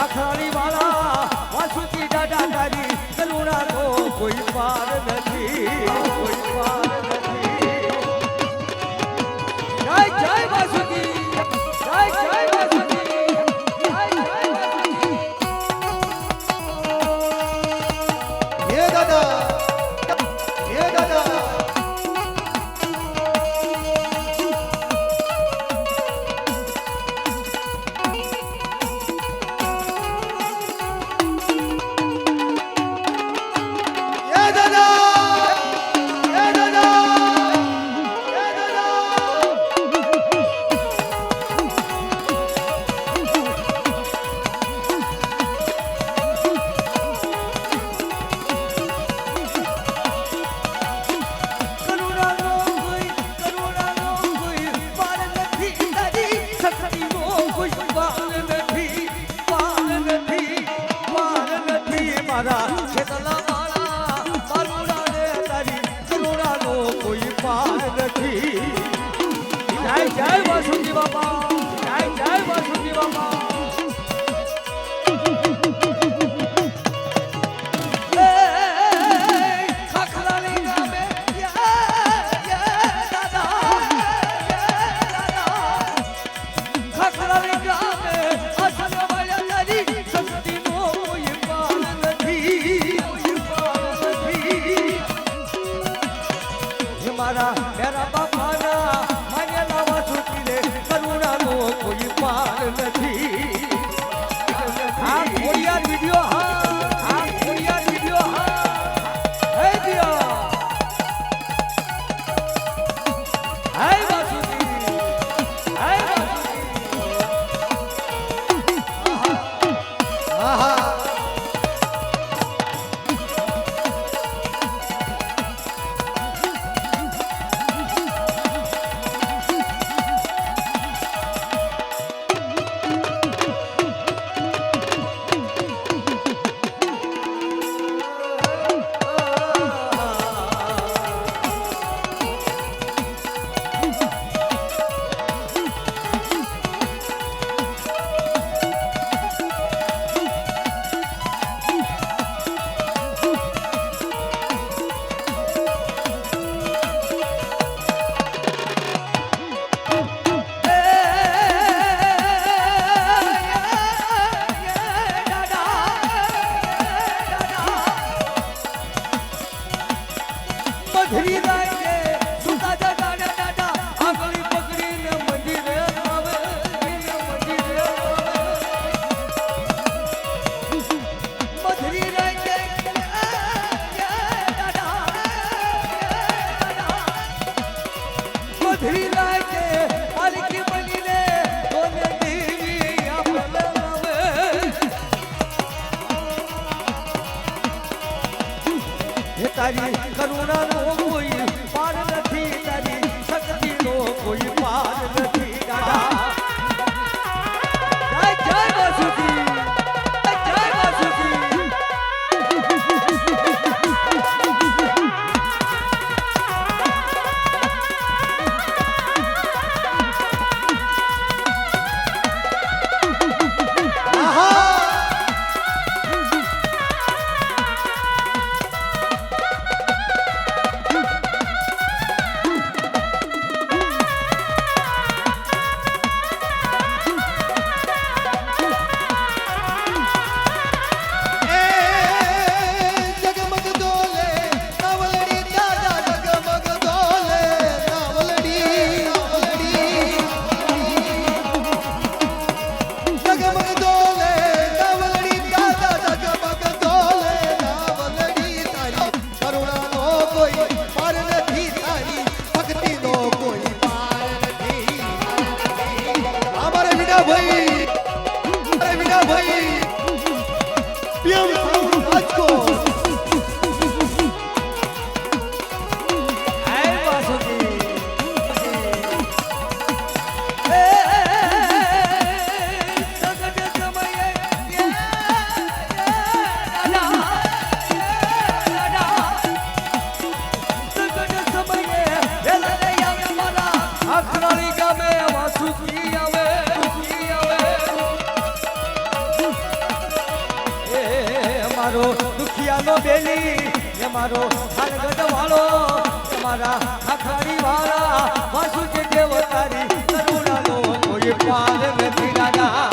આખાણી વાળા વાસુકી દાદા તારી કરુણા નો કોઈ પાર નથી, કોઈ પાર નથી. જય જય વાસુકી, જય જય વાસુકી, જય જય વાસુકી. હે દાદા, હે દાદા. જય જય વાસુકી બાપા, જય જય વાસુકી બાપા. ખાખરાની ગામે દાદા, ખાખરાની ગામે અસલ વાળા તારી શક્તિનો કોઈ પાર નથી, કોઈ પાર નથી. મારા મેરા બાપાના માન્યાના વાસુકી રે કરુણાનો કોઈ પાર નથી. આ ખોડિયાર વિડિયો, હા આ ખોડિયાર વિડિયો, હા હે દિયા, હે વાસુકી, હે વાસુકી. આહા મધરી રાગે સુતા દાદા દાદા આંગળી પકડીને મંદિરે આવે, મંદિરે આવે. મધરી રાગે દાદા, મધરી રાગે પાલકી બનીને કોને દેવી આપણે આવે. હે તારી કરુણાનો કોઈ પાર નથી, તારી શક્તિનો કોઈ પાર નથી દાદા. જય જય વાસુકી, જય જય વાસુકી. મારો દુખિયાનો બેલી એ મારો હાલગઢ વાળો એ મારા ખાખરાડી વાળા વાસુજી દેવ તારી કરુણાનો કોઈ પાર નથી દાદા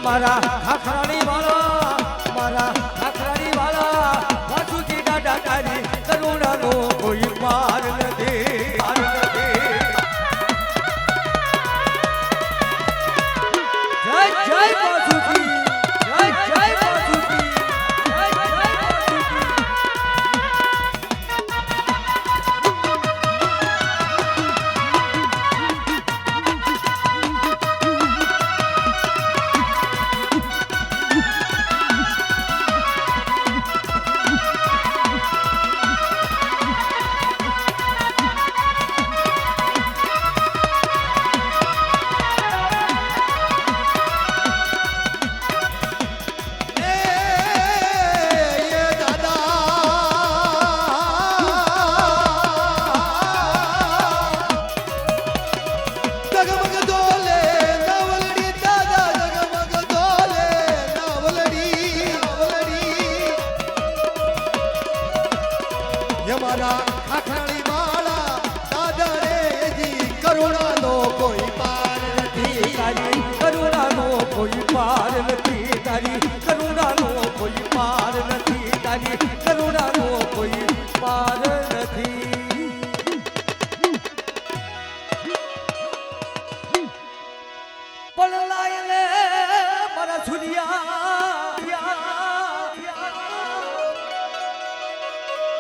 મારા ખાખરાડી વાળા મારા ખાખરાડી વાળા વાસુજી દાદા તારી કરુણાનો કોઈ પાર નથી પાર નથી જય જય વાસુજી જય જય વાસુજી જય જય વાસુજી મારા ખાખરાડી વાળા દાદા રે જી કરુણાનો કોઈ પાર નથી તારી કરુણાનો કોઈ પાર નથી તારી